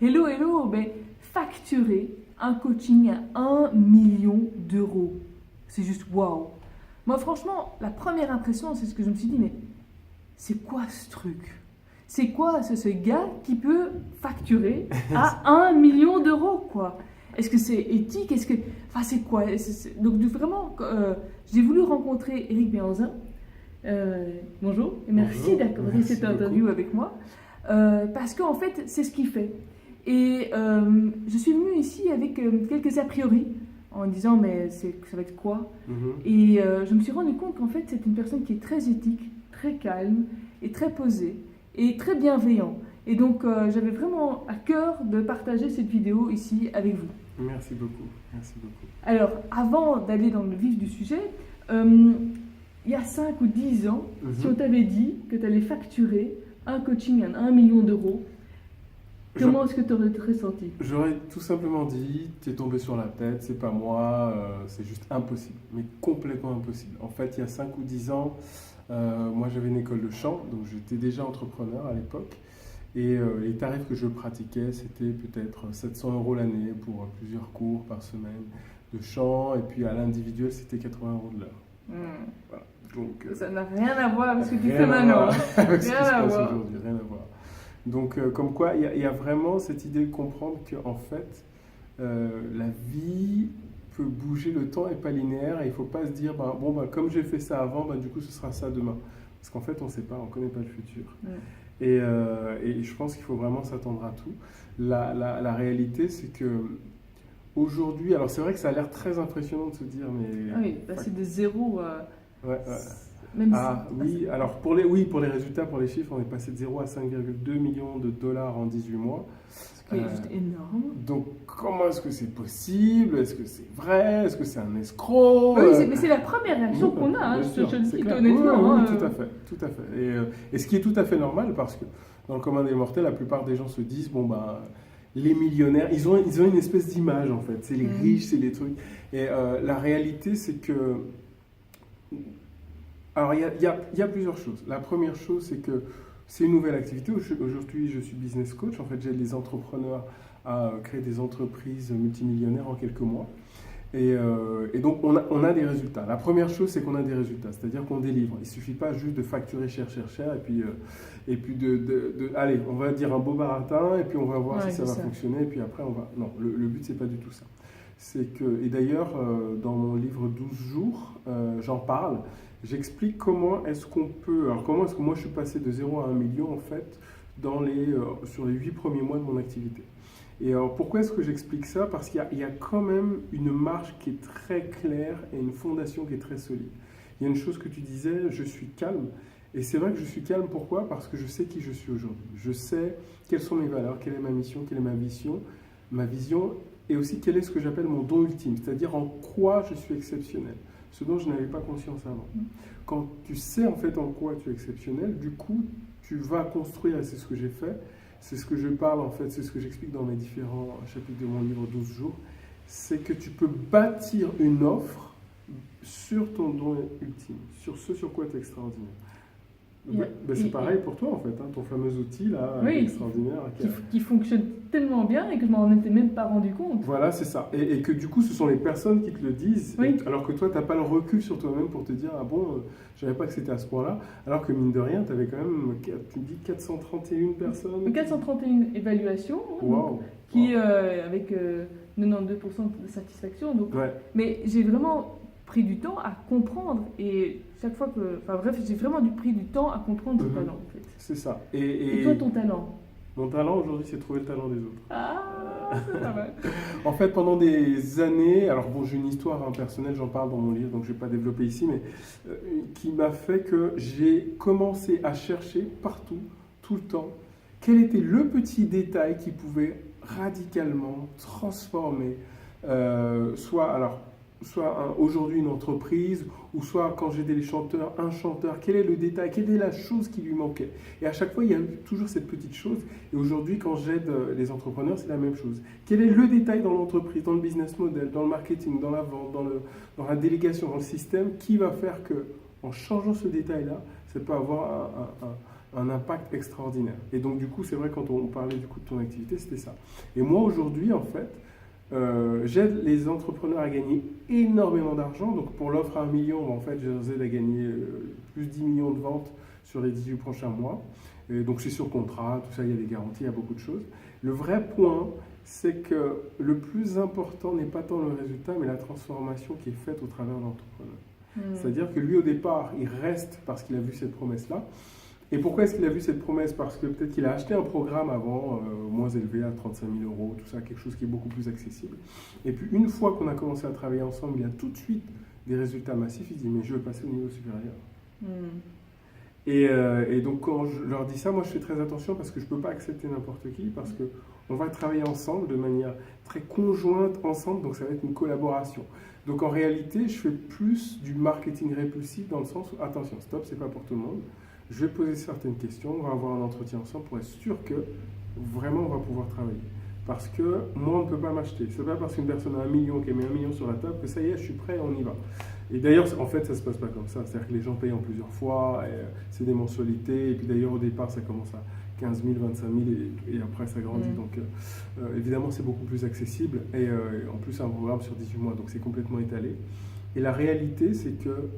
Hello, hello, ben, facturer un coaching à 1 million d'euros. C'est juste waouh. Moi, franchement, la première impression, c'est ce que je me suis dit, mais c'est quoi ce truc? C'est quoi ce gars qui peut facturer à 1 million d'euros, quoi? Est-ce que c'est éthique? Enfin, c'est quoi? Donc, vraiment, j'ai voulu rencontrer Eric Béanzin. Bonjour, et merci Bonjour, d'accorder merci cette interview beaucoup. avec moi. Parce qu'en fait, c'est ce qu'il fait. Et je suis venue ici avec quelques a priori, en disant, mais ça va être quoi? Mhm. Et je me suis rendu compte qu'en fait, c'est une personne qui est très éthique, très calme, et très posée, et très bienveillant. Et donc, j'avais vraiment à cœur de partager cette vidéo ici avec vous. Merci beaucoup, merci beaucoup. Alors, avant d'aller dans le vif du sujet, il y a 5 ou 10 ans, si on t'avait dit que tu allais facturer un coaching à 1 million d'euros, comment est-ce que tu aurais ressenti? J'aurais tout simplement dit, t'es tombé sur la tête, c'est pas moi, c'est juste impossible, mais complètement impossible. En fait, il y a 5 ou 10 ans, moi j'avais une école de chant, donc j'étais déjà entrepreneur à l'époque, et les tarifs que je pratiquais, c'était peut-être 700 € l'année pour plusieurs cours par semaine de chant, et puis à l'individuel, c'était 80 € de l'heure. Voilà. Donc, Ça n'a rien à voir avec ce que tu rien fais à maintenant. voir avec ce qui Rien se à passe voir. aujourd'hui, rien à voir. Donc, comme quoi, il y a vraiment cette idée de comprendre qu'en fait, la vie peut bouger, le temps n'est pas linéaire et il ne faut pas se dire, comme j'ai fait ça avant, du coup, ce sera ça demain. Parce qu'en fait, on ne sait pas, on ne connaît pas le futur. Et je pense qu'il faut vraiment s'attendre à tout. La réalité, c'est que aujourd'hui, alors c'est vrai que ça a l'air très impressionnant de se dire, mais... Ah oui, c'est de zéro. Ouais. Même Ah oui, alors pour les résultats, pour les chiffres, on est passé de 0 à 5,2 millions de dollars en 18 mois. ce qui est juste énorme. Donc comment est-ce que c'est possible? Est-ce que c'est vrai? Est-ce que c'est un escroc? Oui, mais c'est la première réaction qu'on a, Bien je sûr, te le c'est dis clair. honnêtement. Oui, hein. tout à fait, tout à fait. Et ce qui est tout à fait normal parce que dans le commun des mortels, la plupart des gens se disent, les millionnaires, ils ont une espèce d'image en fait. C'est les riches, c'est les trucs. Et la réalité, c'est que... Alors, il y a plusieurs choses. La première chose, c'est que c'est une nouvelle activité. Aujourd'hui, je suis business coach. En fait, j'aide les entrepreneurs à créer des entreprises multimillionnaires en quelques mois. Et donc, on a des résultats. La première chose, c'est qu'on a des résultats, c'est-à-dire qu'on délivre. Il ne suffit pas juste de facturer cher, et puis allez, on va dire un beau baratin, et puis on va voir si ça va fonctionner, et puis après, on va... Non, le but, c'est pas du tout ça. Et d'ailleurs, dans mon livre 12 jours, j'en parle. J'explique comment est-ce que moi je suis passé de 0 à 1 million en fait sur les 8 premiers mois de mon activité. Et alors pourquoi est-ce que j'explique ça? Parce qu'il y a quand même une marge qui est très claire et une fondation qui est très solide. Il y a une chose que tu disais, je suis calme. Et c'est vrai que je suis calme, pourquoi? Parce que je sais qui je suis aujourd'hui. Je sais quelles sont mes valeurs, quelle est ma mission, quelle est ma vision, et aussi quel est ce que j'appelle mon don ultime, c'est-à-dire en quoi je suis exceptionnel. Ce dont je n'avais pas conscience avant. Quand tu sais en fait en quoi tu es exceptionnel, du coup, tu vas construire, et c'est ce que j'ai fait, c'est ce que je parle en fait, c'est ce que j'explique dans mes différents chapitres de mon livre 12 jours, c'est que tu peux bâtir une offre sur ton don ultime, sur ce sur quoi tu es extraordinaire. C'est pareil pour toi en fait, ton fameux outil là, extraordinaire. Qui fonctionne tellement bien et que je m'en étais même pas rendu compte. Voilà, c'est ça. Et que du coup, ce sont les personnes qui te le disent, alors que toi, tu n'as pas le recul sur toi-même pour te dire, je ne savais pas que c'était à ce point-là, alors que mine de rien, tu avais quand même, tu me dis 431 personnes. 431 évaluations, qui avec 92% de satisfaction. Donc, mais j'ai vraiment pris du temps à comprendre et chaque fois que... Enfin bref, j'ai vraiment pris du temps à comprendre ton talent en fait. C'est ça. Et toi, ton talent? Mon talent aujourd'hui, c'est de trouver le talent des autres. Ah, c'est pas mal. En fait, pendant des années, alors j'ai une histoire personnelle, j'en parle dans mon livre, donc je ne vais pas développer ici, mais qui m'a fait que j'ai commencé à chercher partout, tout le temps, quel était le petit détail qui pouvait radicalement transformer, soit aujourd'hui une entreprise, ou soit quand j'aidais les chanteurs, un chanteur, quel est le détail, quelle est la chose qui lui manquait. Et à chaque fois, il y a toujours cette petite chose. Et aujourd'hui, quand j'aide les entrepreneurs, c'est la même chose. Quel est le détail dans l'entreprise, dans le business model, dans le marketing, dans la vente, dans la délégation, dans le système, qui va faire que, en changeant ce détail-là, ça peut avoir un impact extraordinaire. Et donc, du coup, c'est vrai, quand on parlait du coup de ton activité, c'était ça. Et moi, aujourd'hui, en fait, j'aide les entrepreneurs à gagner énormément d'argent. Donc, pour l'offre à 1 million, en fait, je les aide à gagner plus de 10 millions de ventes sur les 18 prochains mois. Et donc, c'est sur contrat, tout ça, il y a des garanties, il y a beaucoup de choses. Le vrai point, c'est que le plus important n'est pas tant le résultat, mais la transformation qui est faite au travers de l'entrepreneur. C'est-à-dire que lui, au départ, il reste parce qu'il a vu cette promesse-là. Et pourquoi est-ce qu'il a vu cette promesse? Parce que peut-être qu'il a acheté un programme avant, moins élevé, à 35 000 euros, tout ça, quelque chose qui est beaucoup plus accessible. Et puis, une fois qu'on a commencé à travailler ensemble, il y a tout de suite des résultats massifs. Il dit, mais je veux passer au niveau supérieur. Et donc, quand je leur dis ça, moi, je fais très attention parce que je ne peux pas accepter n'importe qui, parce qu'on va travailler ensemble de manière très conjointe ensemble, donc ça va être une collaboration. Donc, en réalité, je fais plus du marketing répulsif dans le sens où, attention, stop, c'est pas pour tout le monde. Je vais poser certaines questions, on va avoir un entretien ensemble pour être sûr que vraiment on va pouvoir travailler. Parce que moi, on ne peut pas m'acheter. Ce n'est pas parce qu'une personne a 1 million, qui a mis 1 million sur la table, que ça y est, je suis prêt, on y va. Et d'ailleurs, en fait, ça ne se passe pas comme ça. C'est-à-dire que les gens payent en plusieurs fois, c'est des mensualités, et puis d'ailleurs, au départ, ça commence à 15 000, 25 000, et après, ça grandit. Donc, évidemment, c'est beaucoup plus accessible, et en plus, c'est un programme sur 18 mois, donc c'est complètement étalé. Et la réalité, c'est que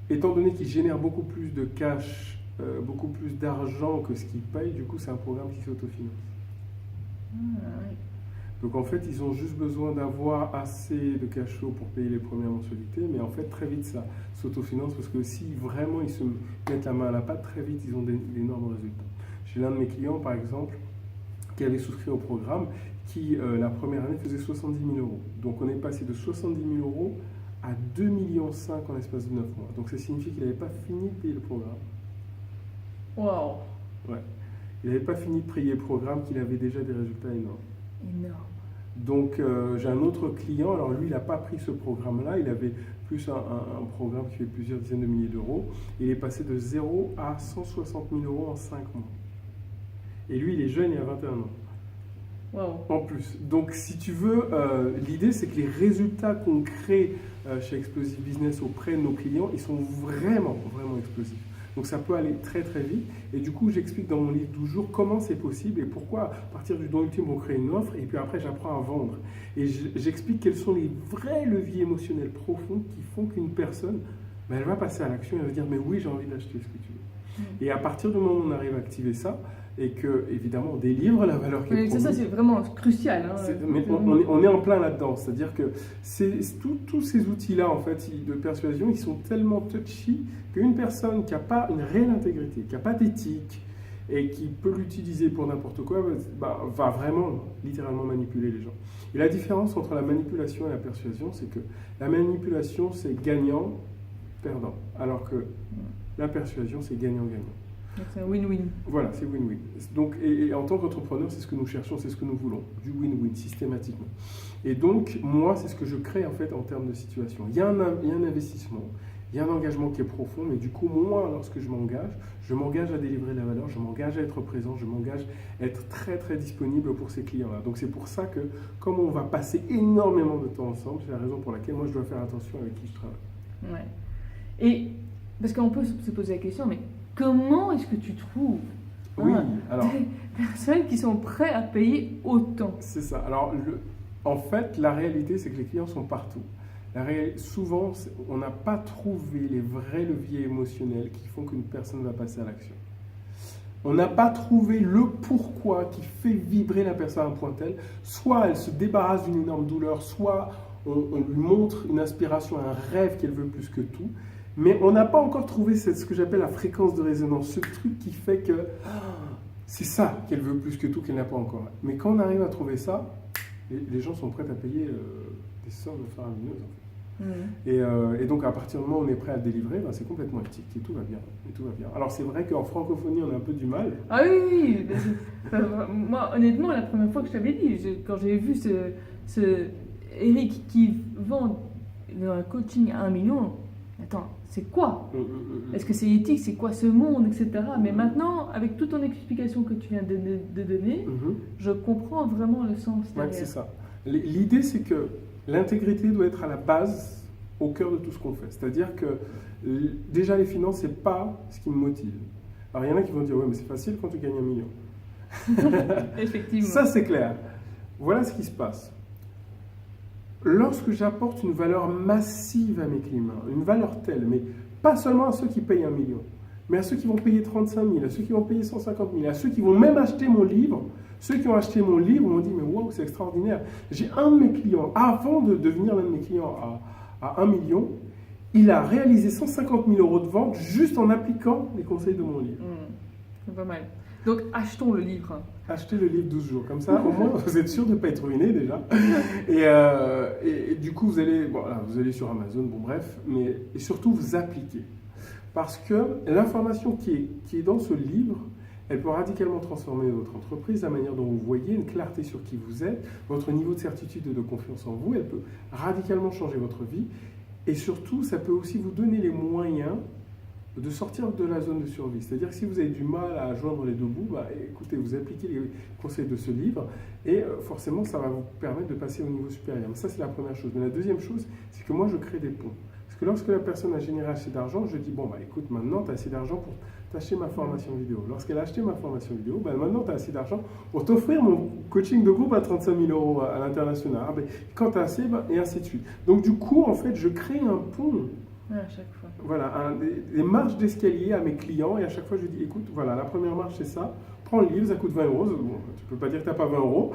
étant donné qu'il génère beaucoup plus de cash, beaucoup plus d'argent que ce qu'il paye, du coup, c'est un programme qui s'autofinance. Oui. Donc, en fait, ils ont juste besoin d'avoir assez de cash flow pour payer les premières mensualités, mais en fait, très vite, ça s'autofinance parce que si vraiment ils se mettent la main à la pâte, très vite, ils ont d'énormes résultats. J'ai l'un de mes clients, par exemple, qui avait souscrit au programme, qui, la première année, faisait 70 000 euros. Donc, on est passé de 70 000 euros à 2,5 millions en l'espace de 9 mois. Donc ça signifie qu'il n'avait pas fini de payer le programme. Wow. Ouais. Il n'avait pas fini de payer le programme, qu'il avait déjà des résultats énormes. Énorme. Donc j'ai un autre client, alors lui il n'a pas pris ce programme-là, il avait plus un programme qui fait plusieurs dizaines de milliers d'euros. Il est passé de 0 à 160 000 euros en 5 mois. Et lui il est jeune, il a 21 ans. Wow. En plus. Donc, si tu veux, l'idée, c'est que les résultats qu'on crée chez Explosive Business auprès de nos clients, ils sont vraiment, vraiment explosifs. Donc, ça peut aller très, très vite. Et du coup, j'explique dans mon livre 12 jours comment c'est possible et pourquoi, à partir du don ultime, on crée une offre. Et puis après, j'apprends à vendre. Et j'explique quels sont les vrais leviers émotionnels profonds qui font qu'une personne, elle va passer à l'action et elle va dire, mais oui, j'ai envie d'acheter ce que tu veux. Et à partir du moment où on arrive à activer ça, et que, évidemment, on délivre la valeur qui est promise. Ça, c'est vraiment crucial. Hein. Mais on est en plein là-dedans. C'est-à-dire que tous ces outils-là, en fait, de persuasion, ils sont tellement touchy qu'une personne qui n'a pas une réelle intégrité, qui n'a pas d'éthique, et qui peut l'utiliser pour n'importe quoi, va vraiment, littéralement, manipuler les gens. Et la différence entre la manipulation et la persuasion, c'est que la manipulation, c'est gagnant-perdant, alors que la persuasion, c'est gagnant-gagnant. Donc c'est un win-win. Voilà, c'est win-win. Donc, et en tant qu'entrepreneur, c'est ce que nous cherchons, c'est ce que nous voulons, du win-win systématiquement. Et donc, moi, c'est ce que je crée en fait en termes de situation. Il y a un investissement, il y a un engagement qui est profond, mais du coup, moi, lorsque je m'engage à délivrer de la valeur, je m'engage à être présent, je m'engage à être très, très disponible pour ces clients-là. Donc, c'est pour ça que, comme on va passer énormément de temps ensemble, c'est la raison pour laquelle moi, je dois faire attention avec qui je travaille. Ouais. Et, parce qu'on peut se poser la question, mais comment est-ce que tu trouves des personnes qui sont prêtes à payer autant? C'est ça. Alors, en fait, la réalité, c'est que les clients sont partout. Souvent, on n'a pas trouvé les vrais leviers émotionnels qui font qu'une personne va passer à l'action. On n'a pas trouvé le pourquoi qui fait vibrer la personne à un point tel. Soit elle se débarrasse d'une énorme douleur, soit on lui montre une aspiration, un rêve qu'elle veut plus que tout. Mais on n'a pas encore trouvé ce que j'appelle la fréquence de résonance, ce truc qui fait que c'est ça qu'elle veut plus que tout, qu'elle n'a pas encore. Mais quand on arrive à trouver ça, les gens sont prêts à payer des sommes faramineuses. Et donc à partir du moment où on est prêt à le délivrer, c'est complètement éthique et tout va bien. Alors c'est vrai qu'en francophonie, on a un peu du mal. Ah oui, moi honnêtement, la première fois que je t'avais dit, quand j'ai vu ce Eric qui vend un coaching à 1 million, attends, c'est quoi? Est-ce que c'est éthique? C'est quoi ce monde, etc. Mais maintenant, avec toute ton explication que tu viens de donner, je comprends vraiment le sens derrière. Ouais, c'est ça. L'idée, c'est que l'intégrité doit être à la base, au cœur de tout ce qu'on fait. C'est-à-dire que déjà les finances, c'est pas ce qui me motive. Alors il y en a qui vont dire, ouais, mais c'est facile quand tu gagnes 1 million. Effectivement. Ça, c'est clair. Voilà ce qui se passe. Lorsque j'apporte une valeur massive à mes clients, une valeur telle, mais pas seulement à ceux qui payent 1 million, mais à ceux qui vont payer 35 000, à ceux qui vont payer 150 000, à ceux qui vont même acheter mon livre. Ceux qui ont acheté mon livre m'ont dit, mais waouh, c'est extraordinaire. J'ai un de mes clients, avant de devenir l'un de mes clients à 1 million, il a réalisé 150 000 euros de vente juste en appliquant les conseils de mon livre. C'est pas mal. Donc, achetons le livre. Achetez le livre 12 jours. Comme ça, au moins, vous êtes sûr de ne pas être ruiné déjà. Et du coup, vous allez sur Amazon, bon bref, mais et surtout vous appliquez. Parce que l'information qui est dans ce livre, elle peut radicalement transformer votre entreprise, la manière dont vous voyez, une clarté sur qui vous êtes, votre niveau de certitude et de confiance en vous, elle peut radicalement changer votre vie. Et surtout, ça peut aussi vous donner les moyens de sortir de la zone de survie. C'est-à-dire que si vous avez du mal à joindre les deux bouts, bah, écoutez, vous appliquez les conseils de ce livre et forcément, ça va vous permettre de passer au niveau supérieur. Mais ça, c'est la première chose. Mais la deuxième chose, c'est que moi, je crée des ponts. Parce que lorsque la personne a généré assez d'argent, je dis, bon, bah, écoute, maintenant, tu as assez d'argent pour t'acheter ma formation vidéo. Lorsqu'elle a acheté ma formation vidéo, bah, maintenant, tu as assez d'argent pour t'offrir mon coaching de groupe à 35 000 euros à l'international. Ah, bah, quand tu as assez, bah, et ainsi de suite. Donc, du coup, en fait, je crée un pont. À chaque fois. Voilà, des marches d'escalier à mes clients et à chaque fois je dis, écoute, voilà, la première marche c'est ça, prends le livre, ça coûte 20 euros, bon, tu peux pas dire que tu n'as pas 20 euros.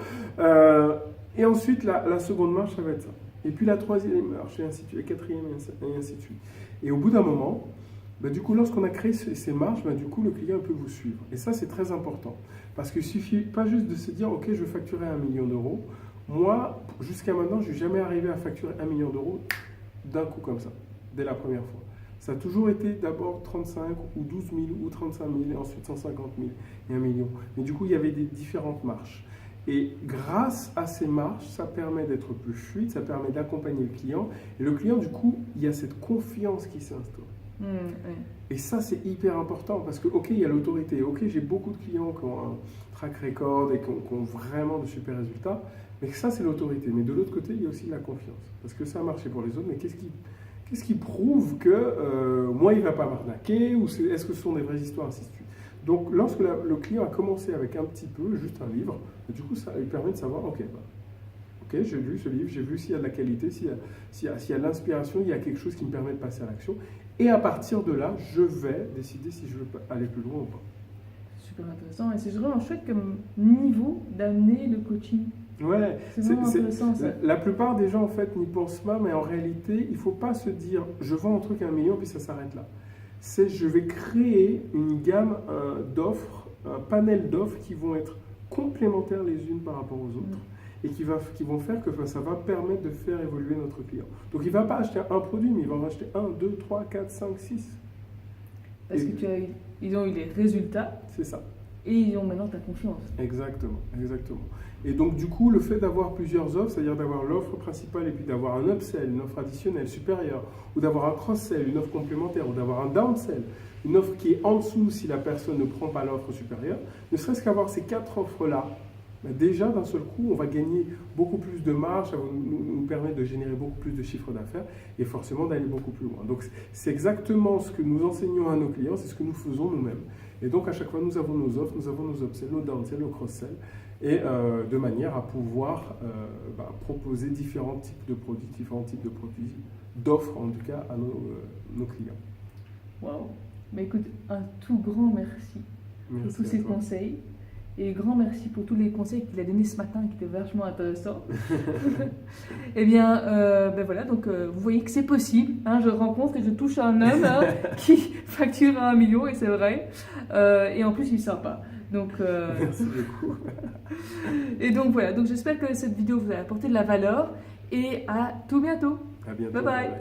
Et ensuite, la seconde marche, ça va être ça. Et puis la troisième marche, et ainsi de suite, la quatrième, et ainsi de suite. Et au bout d'un moment, bah, du coup, lorsqu'on a créé ces marches, bah, du coup, le client peut vous suivre. Et ça, c'est très important. Parce qu'il ne suffit pas juste de se dire, ok, je vais facturer 1 million d'euros. Moi, jusqu'à maintenant, je n'ai jamais arrivé à facturer 1 million d'euros d'un coup comme ça. Dès la première fois. Ça a toujours été d'abord 35 ou 12 000 ou 35 000 et ensuite 150 000 et 1 million. Mais du coup, il y avait des différentes marches. Et grâce à ces marches, ça permet d'être plus fluide, ça permet d'accompagner le client. Et le client, du coup, il y a cette confiance qui s'instaure. Oui. Et ça, c'est hyper important parce que, ok, il y a l'autorité. Ok, j'ai beaucoup de clients qui ont un track record et qui ont vraiment de super résultats. Mais ça, c'est l'autorité. Mais de l'autre côté, il y a aussi de la confiance. Parce que ça a marché pour les autres, mais qu'est-ce qui prouve que moi, il ne va pas m'arnaquer ou est-ce que ce sont des vraies histoires, ainsi de suite. Donc, lorsque le client a commencé avec un petit peu, juste un livre, du coup, ça lui permet de savoir, ok, j'ai lu ce livre, j'ai vu s'il y a de la qualité, s'il y a de l'inspiration, il y a quelque chose qui me permet de passer à l'action. Et à partir de là, je vais décider si je veux aller plus loin ou pas. Super intéressant et c'est vraiment chouette comme niveau d'amener le coaching. Ouais, c'est vraiment intéressant ça. La plupart des gens en fait n'y pensent pas, mais en réalité, il ne faut pas se dire je vends un truc à 1 million puis ça s'arrête là. C'est je vais créer une gamme d'offres, un panel d'offres qui vont être complémentaires les unes par rapport aux autres et qui vont faire que ça va permettre de faire évoluer notre client. Donc il ne va pas acheter un produit, mais il va en acheter 1, 2, 3, 4, 5, 6. Parce que ils ont eu les résultats. C'est ça. Et ils ont maintenant ta confiance. Exactement, exactement. Et donc, du coup, le fait d'avoir plusieurs offres, c'est-à-dire d'avoir l'offre principale et puis d'avoir un upsell, une offre additionnelle supérieure, ou d'avoir un cross-sell, une offre complémentaire, ou d'avoir un downsell, une offre qui est en dessous si la personne ne prend pas l'offre supérieure, ne serait-ce qu'avoir ces 4 offres-là, déjà, d'un seul coup, on va gagner beaucoup plus de marge, ça va nous permettre de générer beaucoup plus de chiffre d'affaires et forcément d'aller beaucoup plus loin. Donc, c'est exactement ce que nous enseignons à nos clients, c'est ce que nous faisons nous-mêmes. Et donc, à chaque fois, nous avons nos offres, nous avons nos upsells, nos downsells, nos cross-sells, et de manière à pouvoir proposer différents types de produits, d'offres en tout cas à nos clients. Waouh! Mais écoute, un tout grand merci pour tous ces conseils. Et grand merci pour tous les conseils qu'il a donnés ce matin qui étaient vachement intéressants. Eh bien, voilà, donc vous voyez que c'est possible. Hein, je rencontre et je touche un homme qui facture 1 million, et c'est vrai. Et en plus, il est sympa. Donc, merci beaucoup. Et donc voilà, donc j'espère que cette vidéo vous a apporté de la valeur. Et à tout bientôt. À bientôt. Bye bye. Bye.